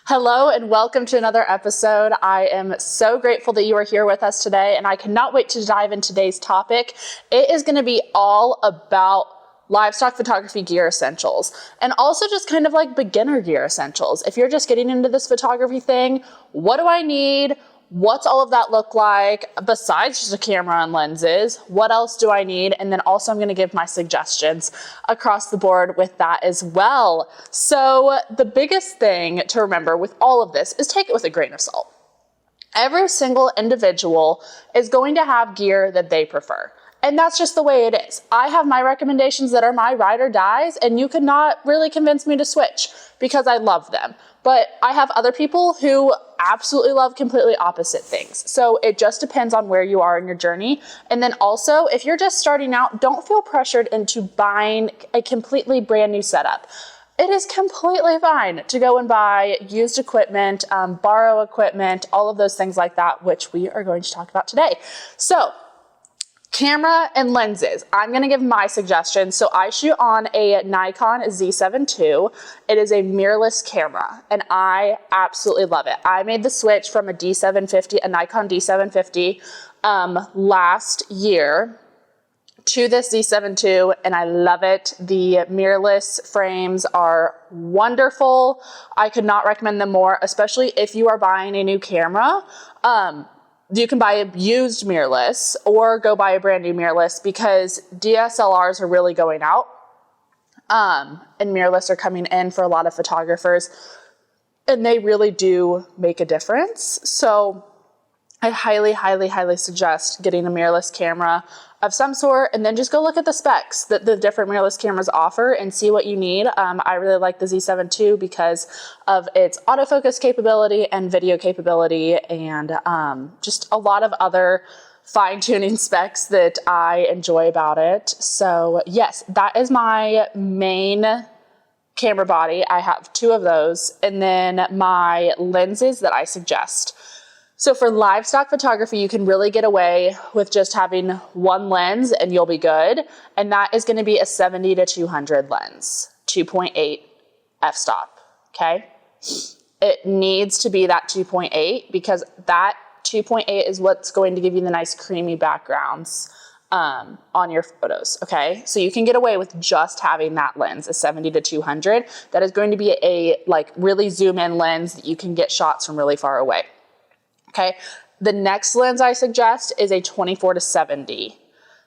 Hello and welcome to another episode. I am so grateful that you are here with us today, and I cannot wait to dive into today's topic. It is going to be all about livestock photography gear essentials, and also just kind of like beginner gear essentials. If you're just getting into this photography thing, what do I need? What's all of that look like besides just a camera and lenses? What else do I need? And then also I'm going to give my suggestions across the board with that as well. So the biggest thing to remember with all of this is take it with a grain of salt. Every single individual is going to have gear that they prefer. And that's just the way it is. I have my recommendations that are my ride or dies, and you could not really convince me to switch because I love them. But I have other people who absolutely love completely opposite things. So it just depends on where you are in your journey. And then also, if you're just starting out, don't feel pressured into buying a completely brand new setup. It is completely fine to go and buy used equipment, borrow equipment, all of those things like that, which we are going to talk about today. So camera and lenses. I'm going to give my suggestions. So I shoot on a Nikon Z7 II. It is a mirrorless camera and I absolutely love it. I made the switch from a Nikon D750 last year to this Z7 II, and I love it. The mirrorless frames are wonderful. I could not recommend them more, especially if you are buying a new camera. You can buy a used mirrorless or go buy a brand new mirrorless because DSLRs are really going out, and mirrorless are coming in for a lot of photographers, and they really do make a difference. So I highly suggest getting a mirrorless camera of some sort, and then just go look at the specs that the different mirrorless cameras offer and see what you need. I really like the Z7 II because of its autofocus capability and video capability, and just a lot of other fine-tuning specs that I enjoy about it. So yes, that is my main camera body. I have two of those, and then my lenses that I suggest. So for livestock photography, you can really get away with just having one lens and you'll be good. And that is going to be a 70-200 lens, 2.8 f-stop, okay? It needs to be that 2.8 because that 2.8 is what's going to give you the nice creamy backgrounds on your photos, okay? So you can get away with just having that lens, a 70-200. That is going to be a like really zoom in lens that you can get shots from really far away. Okay, the next lens I suggest is a 24-70.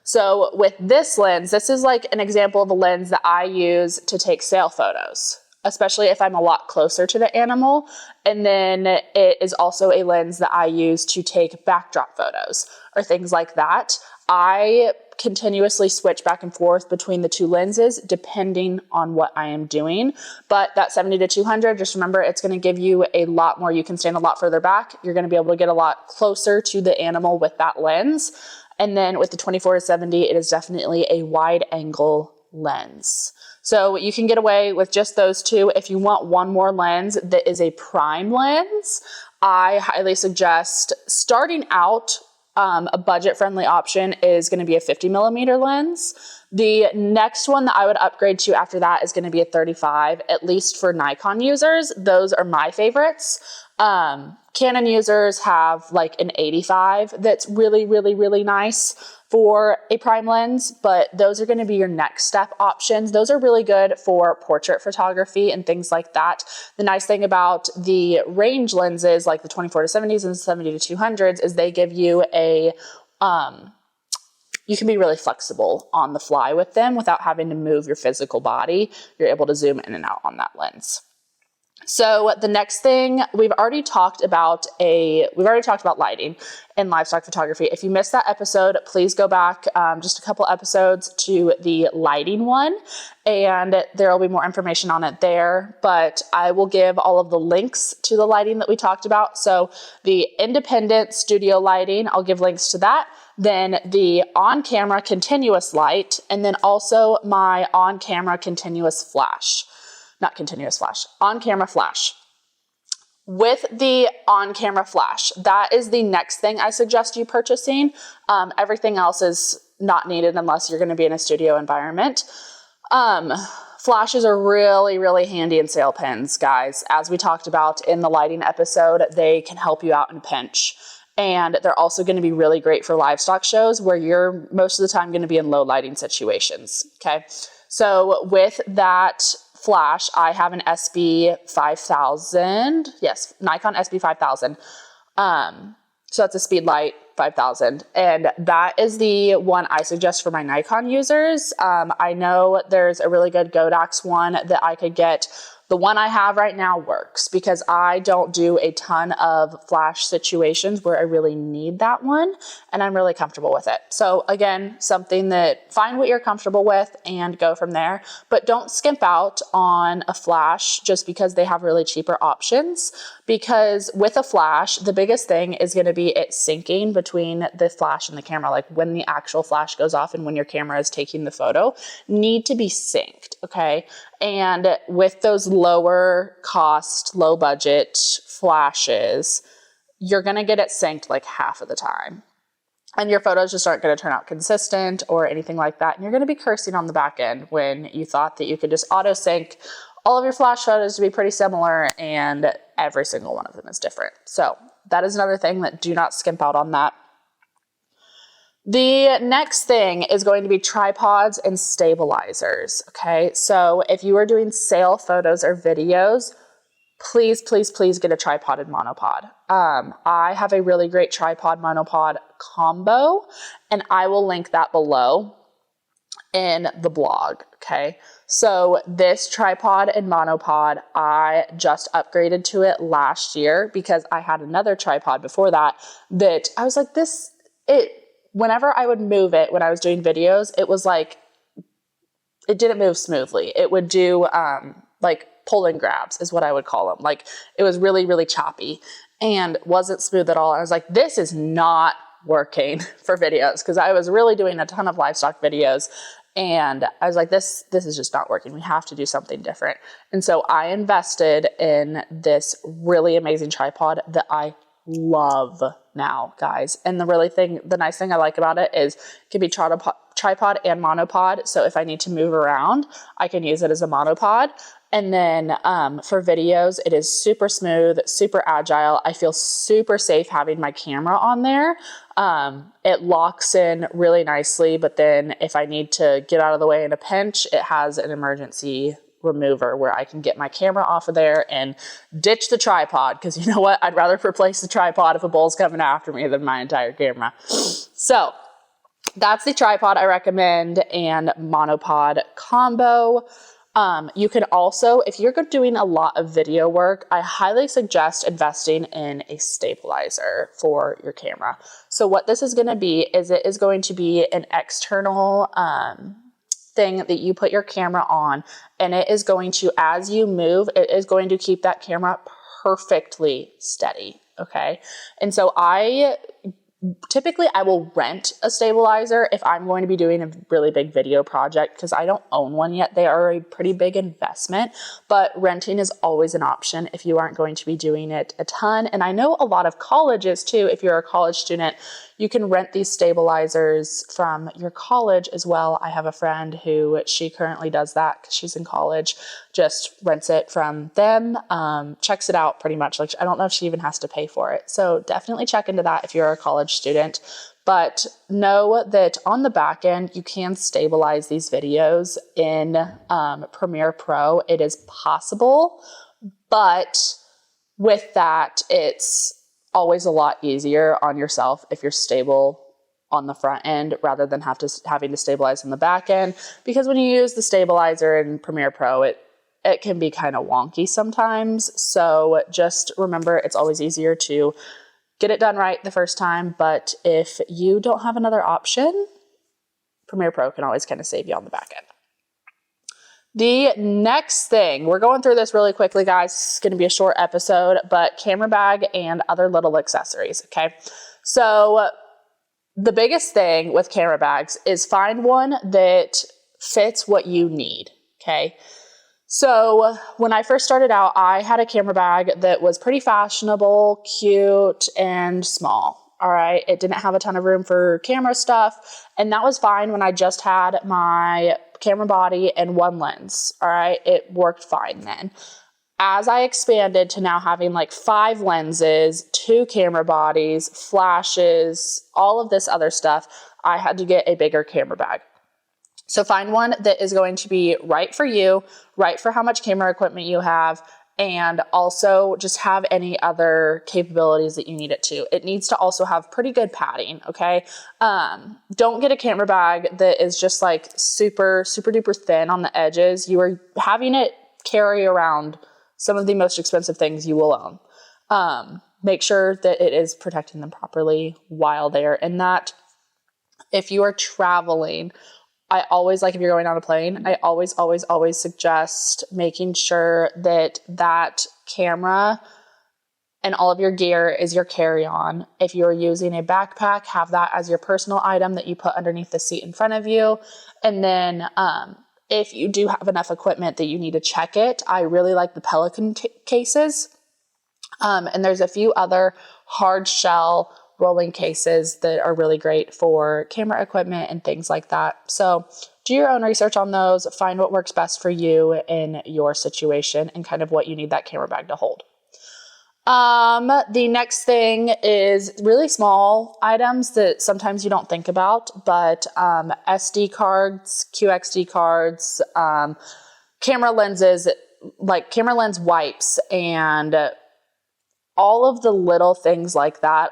So with this lens, this is like an example of a lens that I use to take sale photos, especially if I'm a lot closer to the animal. And then it is also a lens that I use to take backdrop photos or things like that. I continuously switch back and forth between the two lenses depending on what I am doing. But that 70-200, just remember it's going to give you a lot more. You can stand a lot further back. You're going to be able to get a lot closer to the animal with that lens. And then with the 24-70, it is definitely a wide angle lens. So you can get away with just those two. If you want one more lens that is a prime lens, I highly suggest starting out. A budget-friendly option is going to be a 50mm lens. The next one that I would upgrade to after that is going to be a 35, at least for Nikon users. Those are my favorites. Canon users have like an 85 that's really nice for a prime lens, but those are going to be your next step options. Those are really good for portrait photography and things like that. The nice thing about the range lenses like the 24-70s and 70-200s is they give you a you can be really flexible on the fly with them without having to move your physical body. You're able to zoom in and out on that lens. So the next thing, we've already talked about lighting in livestock photography. If you missed that episode, please go back just a couple episodes to the lighting one, and there will be more information on it there. But I will give all of the links to the lighting that we talked about. So the independent studio lighting, I'll give links to that. Then the on-camera continuous light, and then also my on-camera continuous flash. Not continuous flash, on-camera flash. With the on-camera flash, that is the next thing I suggest you purchasing. Everything else is not needed unless you're going to be in a studio environment. Flashes are really, really handy in sail pins, guys. As we talked about in the lighting episode, they can help you out in a pinch. And they're also going to be really great for livestock shows where you're most of the time going to be in low lighting situations, okay? So with that flash, I have an SB5000. Yes, Nikon SB5000. So that's a speed light 5000. And that is the one I suggest for my Nikon users. I know there's a really good Godox one that I could get. The one I have right now works because I don't do a ton of flash situations where I really need that one, and I'm really comfortable with it. So again, something that find what you're comfortable with and go from there, but don't skimp out on a flash just because they have really cheaper options, because with a flash, the biggest thing is going to be it syncing between the flash and the camera. Like when the actual flash goes off and when your camera is taking the photo, need to be synced, okay? And with those lower cost, low budget flashes, you're going to get it synced like half of the time. And your photos just aren't going to turn out consistent or anything like that. And you're going to be cursing on the back end when you thought that you could just auto sync all of your flash photos to be pretty similar and every single one of them is different. So that is another thing that do not skimp out on that. The next thing is going to be tripods and stabilizers, okay? So if you are doing sail photos or videos, please, please, please get a tripod and monopod. I have a really great tripod monopod combo, and I will link that below in the blog, okay? So this tripod and monopod, I just upgraded to it last year because I had another tripod before that I was like, whenever I would move it when I was doing videos, it was like, it didn't move smoothly. It would do like pull and grabs is what I would call them. Like it was really, really choppy and wasn't smooth at all. I was like, this is not working for videos because I was really doing a ton of livestock videos. And I was like, this is just not working. We have to do something different. And so I invested in this really amazing tripod that I love now, guys. And the nice thing I like about it is it can be tripod and monopod. So if I need to move around, I can use it as a monopod. And then for videos, it is super smooth, super agile. I feel super safe having my camera on there. It locks in really nicely, but then if I need to get out of the way in a pinch, it has an emergency remover where I can get my camera off of there and ditch the tripod, because you know what? I'd rather replace the tripod if a bull's coming after me than my entire camera. So that's the tripod I recommend and monopod combo. You can also, if you're doing a lot of video work, I highly suggest investing in a stabilizer for your camera. So what this is going to be is it is going to be an external thing that you put your camera on, and it is going to, as you move, it is going to keep that camera perfectly steady, okay? And so typically I will rent a stabilizer if I'm going to be doing a really big video project because I don't own one yet. They are a pretty big investment, but renting is always an option if you aren't going to be doing it a ton. And I know a lot of colleges too, if you're a college student, you can rent these stabilizers from your college as well. I have a friend who she currently does that because she's in college, just rents it from them, checks it out pretty much. Like I don't know if she even has to pay for it. So definitely check into that if you're a college student. But know that on the back end, you can stabilize these videos in Premiere Pro. It is possible, but with that, it's always a lot easier on yourself if you're stable on the front end rather than having to stabilize on the back end, because when you use the stabilizer in Premiere Pro, it can be kind of wonky sometimes. So just remember, it's always easier to get it done right the first time, but if you don't have another option, Premiere Pro can always kind of save you on the back end. The next thing, we're going through this really quickly, guys. It's going to be a short episode, but camera bag and other little accessories, okay? So the biggest thing with camera bags is find one that fits what you need, okay? So when I first started out, I had a camera bag that was pretty fashionable, cute, and small. All right. It didn't have a ton of room for camera stuff. And that was fine when I just had my camera body and one lens. All right. It worked fine then. As I expanded to now having like 5 lenses, 2 camera bodies, flashes, all of this other stuff, I had to get a bigger camera bag. So find one that is going to be right for you, right for how much camera equipment you have, and also just have any other capabilities that you need it to. It needs to also have pretty good padding, okay? Don't get a camera bag that is just like super, super duper thin on the edges. You are having it carry around some of the most expensive things you will own. Make sure that it is protecting them properly while they are in that. If you are traveling, I always, like if you're going on a plane, I always suggest making sure that that camera and all of your gear is your carry-on. If you're using a backpack, have that as your personal item that you put underneath the seat in front of you. And then, if you do have enough equipment that you need to check it, I really like the Pelican cases. And there's a few other hard shell rolling cases that are really great for camera equipment and things like that. So do your own research on those, find what works best for you in your situation and kind of what you need that camera bag to hold. The next thing is really small items that sometimes you don't think about, but SD cards, QXD cards, camera lenses, like camera lens wipes, and all of the little things like that,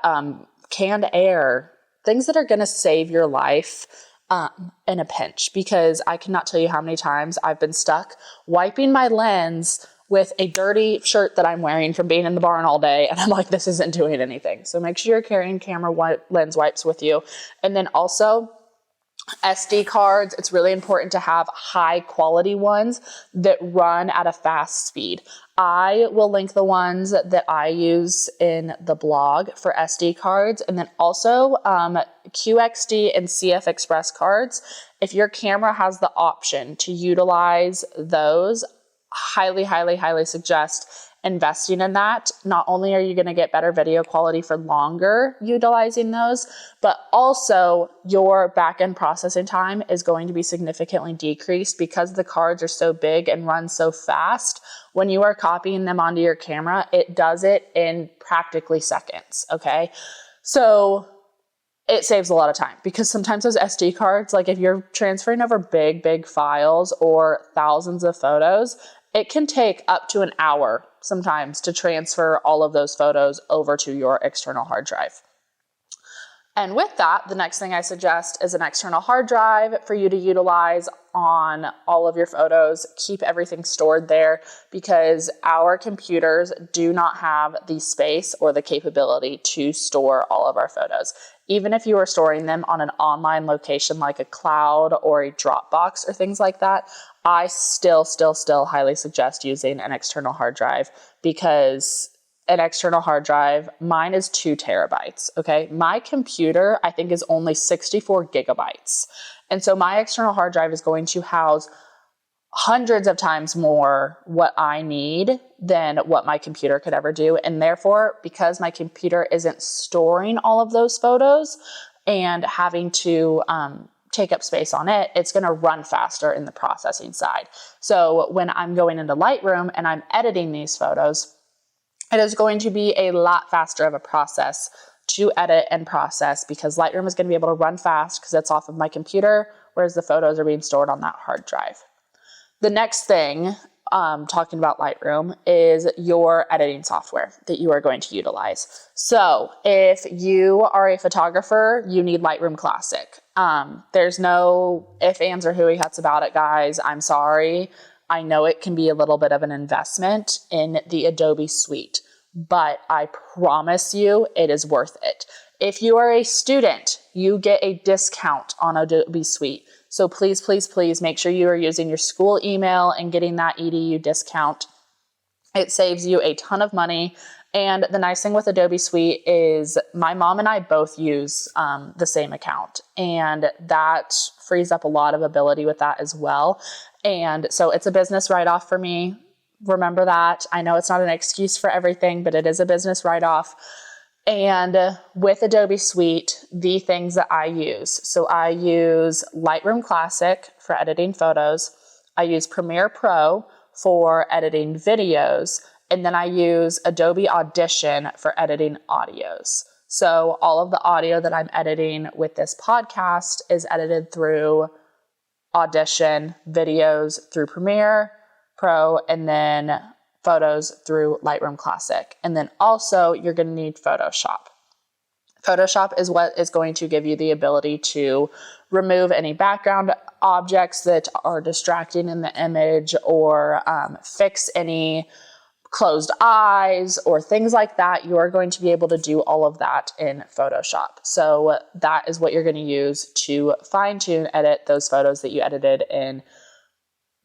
canned air, things that are going to save your life in a pinch, because I cannot tell you how many times I've been stuck wiping my lens with a dirty shirt that I'm wearing from being in the barn all day. And I'm like, this isn't doing anything. So make sure you're carrying lens wipes with you. And then also SD cards. It's really important to have high quality ones that run at a fast speed. I will link the ones that I use in the blog for SD cards. And then also QXD and CF Express cards. If your camera has the option to utilize those, highly suggest investing in that. Not only are you going to get better video quality for longer utilizing those, but also your back-end processing time is going to be significantly decreased because the cards are so big and run so fast. When you are copying them onto your camera, it does it in practically seconds, okay? So it saves a lot of time, because sometimes those SD cards, like if you're transferring over big files or thousands of photos, it can take up to an hour sometimes to transfer all of those photos over to your external hard drive. And with that, the next thing I suggest is an external hard drive for you to utilize on all of your photos. Keep everything stored there, because our computers do not have the space or the capability to store all of our photos. Even if you are storing them on an online location like a cloud or a Dropbox or things like that, I still highly suggest using an external hard drive, because an external hard drive, mine is 2 terabytes, okay? My computer, I think, is only 64 gigabytes. And so my external hard drive is going to house hundreds of times more what I need than what my computer could ever do. And therefore, because my computer isn't storing all of those photos and having to take up space on it, it's going to run faster in the processing side. So when I'm going into Lightroom and I'm editing these photos, it is going to be a lot faster of a process to edit and process, because Lightroom is going to be able to run fast because it's off of my computer, whereas the photos are being stored on that hard drive. The next thing, talking about Lightroom, is your editing software that you are going to utilize. So if you are a photographer, you need Lightroom Classic. There's no ifs, ands, or hooey huts about it, guys. I'm sorry. I know it can be a little bit of an investment in the Adobe suite, but I promise you it is worth it. If you are a student, you get a discount on Adobe Suite. So please make sure you are using your school email and getting that EDU discount. It saves you a ton of money. And the nice thing with Adobe Suite is my mom and I both use the same account, and that frees up a lot of ability with that as well. And so it's a business write-off for me. Remember that. I know it's not an excuse for everything, but it is a business write-off. And with Adobe Suite, the things that I use. So I use Lightroom Classic for editing photos. I use Premiere Pro for editing videos. And then I use Adobe Audition for editing audios. So all of the audio that I'm editing with this podcast is edited through Audition, videos through Premiere Pro, and then photos through Lightroom Classic. And then also you're going to need Photoshop. Photoshop is what is going to give you the ability to remove any background objects that are distracting in the image, or fix any closed eyes or things like that. You're going to be able to do all of that in Photoshop. So that is what you're going to use to fine tune, edit those photos that you edited in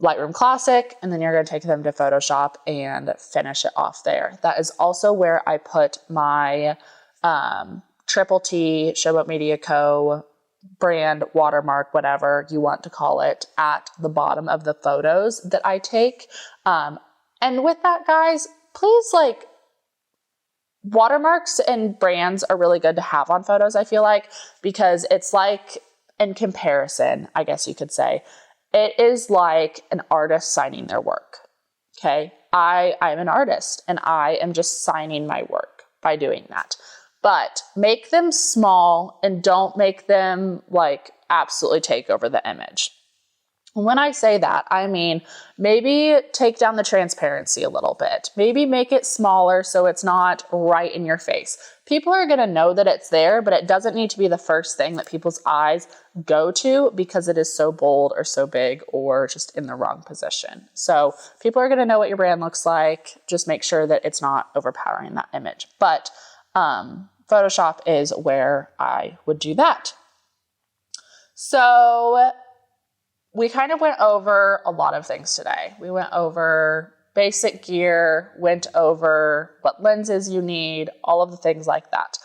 Lightroom Classic, and then you're going to take them to Photoshop and finish it off there. That is also where I put my Triple T Showboat Media Co. brand watermark, whatever you want to call it, at the bottom of the photos that I take. And with that, guys, please, watermarks and brands are really good to have on photos, I feel like, because it's like, in comparison, I guess you could say, it is like an artist signing their work, okay? I'm an artist, and I am just signing my work by doing that. But make them small and don't make them, absolutely take over the image. When I say that, I mean, maybe take down the transparency a little bit. Maybe make it smaller so it's not right in your face. People are going to know that it's there, but it doesn't need to be the first thing that people's eyes go to because it is so bold or so big or just in the wrong position. So people are going to know what your brand looks like. Just make sure that it's not overpowering that image. But Photoshop is where I would do that. So we kind of went over a lot of things today. We went over basic gear, went over what lenses you need, all of the things like that.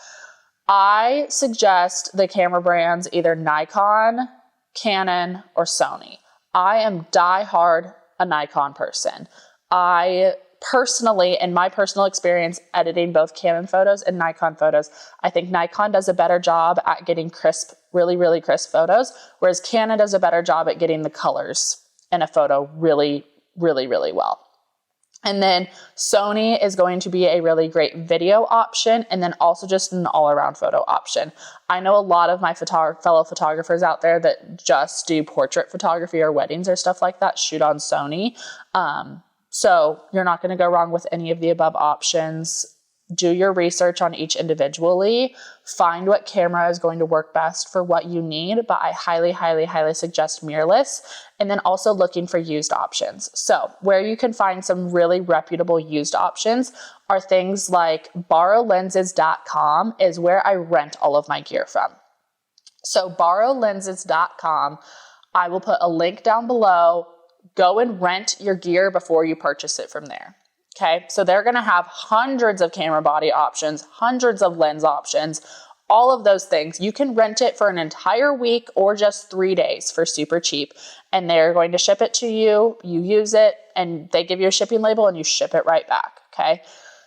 I suggest the camera brands either Nikon, Canon, or Sony. I am diehard a Nikon person. I personally, in my personal experience editing both Canon photos and Nikon photos, I think Nikon does a better job at getting crisp, really, really crisp photos, whereas Canon does a better job at getting the colors in a photo really, really, really well. And then Sony is going to be a really great video option, and then also just an all-around photo option. I know a lot of my fellow photographers out there that just do portrait photography or weddings or stuff like that shoot on Sony. So you're not going to go wrong with any of the above options. Do your research on each individually. Find what camera is going to work best for what you need, but I highly, highly, highly suggest mirrorless, and then also looking for used options. So where you can find some really reputable used options are things like borrowlenses.com is where I rent all of my gear from. So borrowlenses.com, I will put a link down below. Go and rent your gear before you purchase it from there. Okay, so they're going to have hundreds of camera body options, hundreds of lens options, all of those things. You can rent it for an entire week or just 3 days for super cheap, and they're going to ship it to you. You use it, and they give you a shipping label, and you ship it right back. Okay,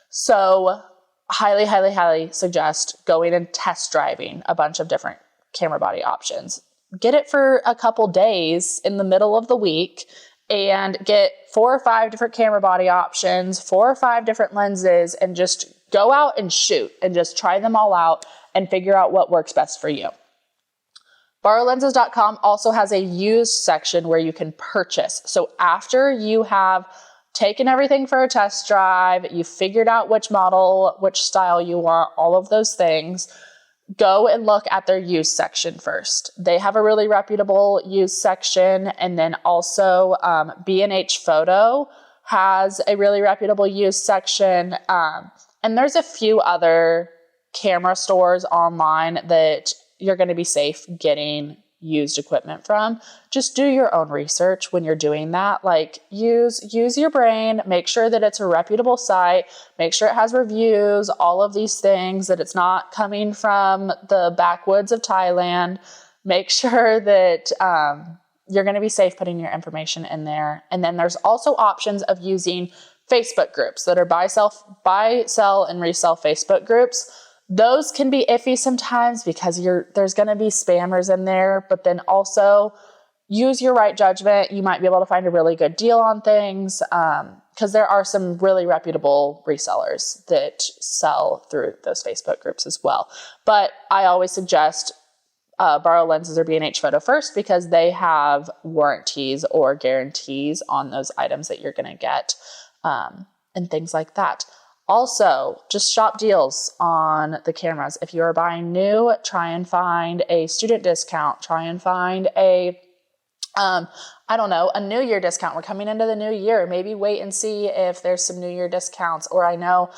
so highly, highly, highly suggest going and test driving a bunch of different camera body options. Get it for a couple days in the middle of the week and get 4 or 5 different camera body options, 4 or 5 different lenses, and just go out and shoot and just try them all out and figure out what works best for you. Borrowlenses.com also has a used section where you can purchase. So after you have taken everything for a test drive, you figured out which model, which style you want, all of those things, go and look at their used section first. They have a really reputable used section, and then also B&H Photo has a really reputable used section, and there's a few other camera stores online that you're going to be safe getting used equipment from. Just do your own research when you're doing that. Use your brain, make sure that it's a reputable site, make sure it has reviews, all of these things, that it's not coming from the backwoods of Thailand. Make sure that you're going to be safe putting your information in there. And then there's also options of using Facebook groups that are buy, sell, and resell Facebook groups. those can be iffy sometimes because there's going to be spammers in there, but then also use your right judgment. You might be able to find a really good deal on things because there are some really reputable resellers that sell through those Facebook groups as well. But I always suggest Borrow Lenses or B&H Photo first because they have warranties or guarantees on those items that you're going to get and things like that. Also, just shop deals on the cameras. If you are buying new, try and find a student discount. Try and find a New Year discount. We're coming into the new year. Maybe wait and see if there's some New Year discounts. Or I know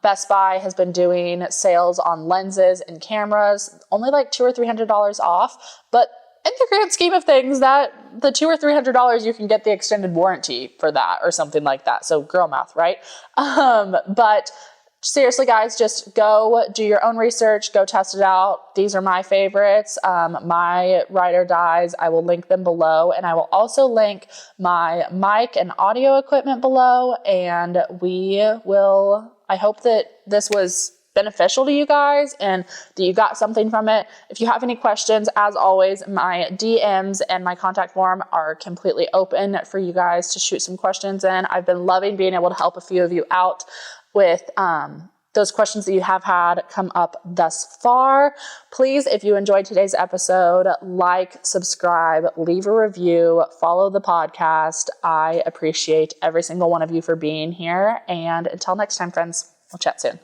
Best Buy has been doing sales on lenses and cameras, only like $200 or $300 off. But in the grand scheme of things, that the $200 or $300, you can get the extended warranty for that or something like that. So girl math, right? But seriously, guys, just go do your own research, go test it out. These are my favorites. My ride or dies, I will link them below. And I will also link my mic and audio equipment below. And I hope that this was beneficial to you guys and that you got something from it. If you have any questions, as always, my DMs and my contact form are completely open for you guys to shoot some questions in. I've been loving being able to help a few of you out with those questions that you have had come up thus far. Please, if you enjoyed today's episode, like, subscribe, leave a review, follow the podcast. I appreciate every single one of you for being here. And until next time, friends, we'll chat soon.